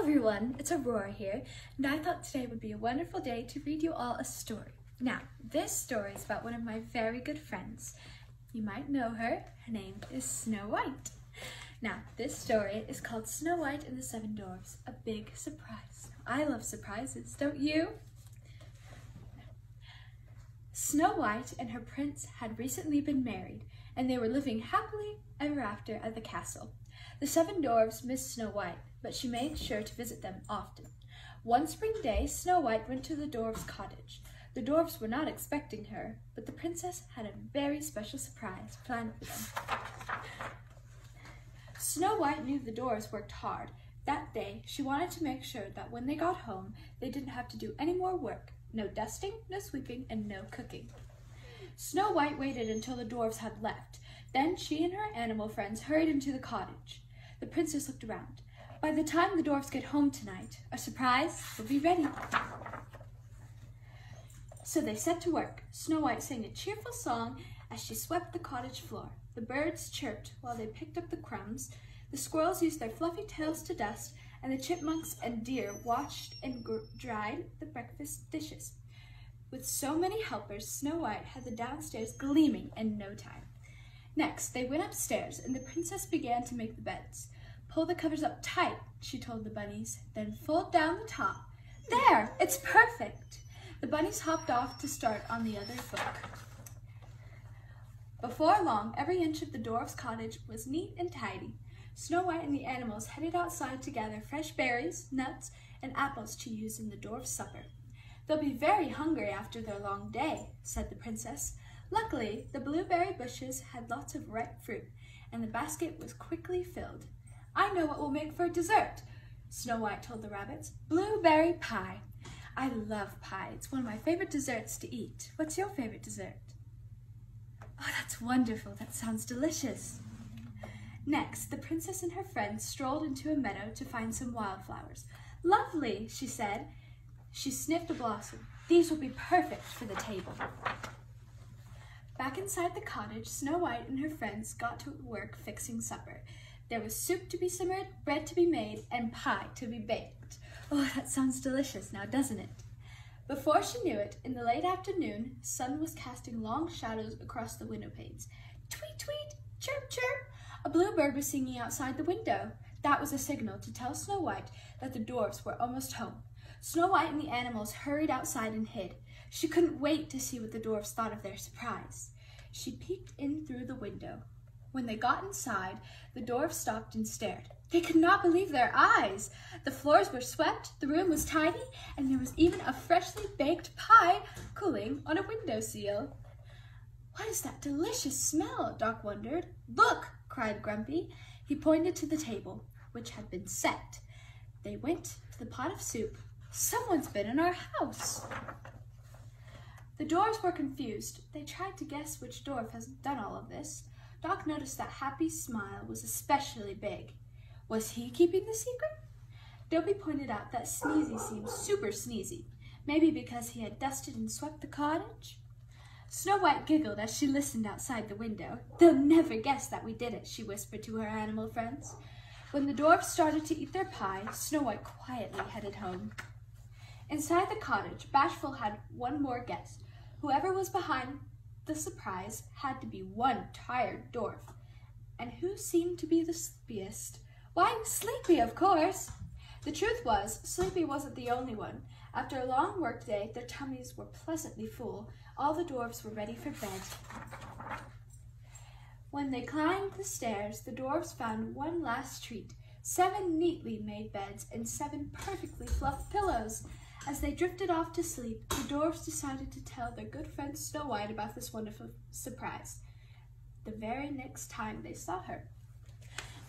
everyone, it's Aurora here, and I thought today would be a wonderful day to read you all a story. Now, this story is about one of my very good friends. You might know her. Her name is Snow White. Now, this story is called Snow White and the Seven Dwarfs, a big surprise. I love surprises, don't you? Snow White and her prince had recently been married, and they were living happily ever after at the castle. The seven dwarfs missed Snow White, but she made sure to visit them often. One spring day, Snow White went to the dwarfs' cottage. The dwarfs were not expecting her, but the princess had a very special surprise planned for them. Snow White knew the dwarfs worked hard. That day, she wanted to make sure that when they got home, they didn't have to do any more work. No dusting, no sweeping, and no cooking. Snow White waited until the dwarfs had left. Then she and her animal friends hurried into the cottage. The princess looked around. By the time the dwarfs get home tonight, a surprise will be ready. So they set to work. Snow White sang a cheerful song as she swept the cottage floor. The birds chirped while they picked up the crumbs. The squirrels used their fluffy tails to dust, and the chipmunks and deer washed and dried the breakfast dishes. With so many helpers, Snow White had the downstairs gleaming in no time. Next, they went upstairs, and the princess began to make the beds. Pull the covers up tight, she told the bunnies, then fold down the top. There, it's perfect. The bunnies hopped off to start on the other book. Before long, every inch of the dwarf's cottage was neat and tidy. Snow White and the animals headed outside to gather fresh berries, nuts, and apples to use in the dwarf's supper. They'll be very hungry after their long day, said the princess. Luckily, the blueberry bushes had lots of ripe fruit, and the basket was quickly filled. I know what we'll make for dessert, Snow White told the rabbits. Blueberry pie. I love pie. It's one of my favorite desserts to eat. What's your favorite dessert? Oh, that's wonderful. That sounds delicious. Next, the princess and her friends strolled into a meadow to find some wildflowers. Lovely, she said. She sniffed a blossom. These will be perfect for the table. Back inside the cottage, Snow White and her friends got to work fixing supper. There was soup to be simmered, bread to be made, and pie to be baked. Oh, that sounds delicious now, doesn't it? Before she knew it, in the late afternoon, sun was casting long shadows across the window panes. Tweet, tweet, chirp, chirp. A bluebird was singing outside the window. That was a signal to tell Snow White that the dwarfs were almost home. Snow White and the animals hurried outside and hid. She couldn't wait to see what the dwarfs thought of their surprise. She peeked in through the window. When they got inside, the dwarfs stopped and stared. They could not believe their eyes. The floors were swept, the room was tidy, and there was even a freshly baked pie cooling on a windowsill. What is that delicious smell? Doc wondered. Look, cried Grumpy. He pointed to the table, which had been set. They went to the pot of soup. Someone's been in our house. The dwarfs were confused. They tried to guess which dwarf has done all of this. Doc noticed that Happy's smile was especially big. Was he keeping the secret? Dopey pointed out that Sneezy seemed super sneezy, maybe because he had dusted and swept the cottage. Snow White giggled as she listened outside the window. They'll never guess that we did it, she whispered to her animal friends. When the dwarfs started to eat their pie, Snow White quietly headed home. Inside the cottage, Bashful had one more guest. Whoever was behind the surprise had to be one tired dwarf. And who seemed to be the sleepiest? Why, Sleepy, of course. The truth was, Sleepy wasn't the only one. After a long workday, their tummies were pleasantly full. All the dwarfs were ready for bed. When they climbed the stairs, the dwarfs found one last treat, 7 neatly made beds and 7 perfectly fluffed pillows. As they drifted off to sleep, the dwarfs decided to tell their good friend Snow White about this wonderful surprise the very next time they saw her.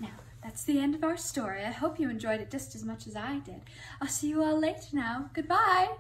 Now, that's the end of our story. I hope you enjoyed it just as much as I did. I'll see you all later now. Goodbye!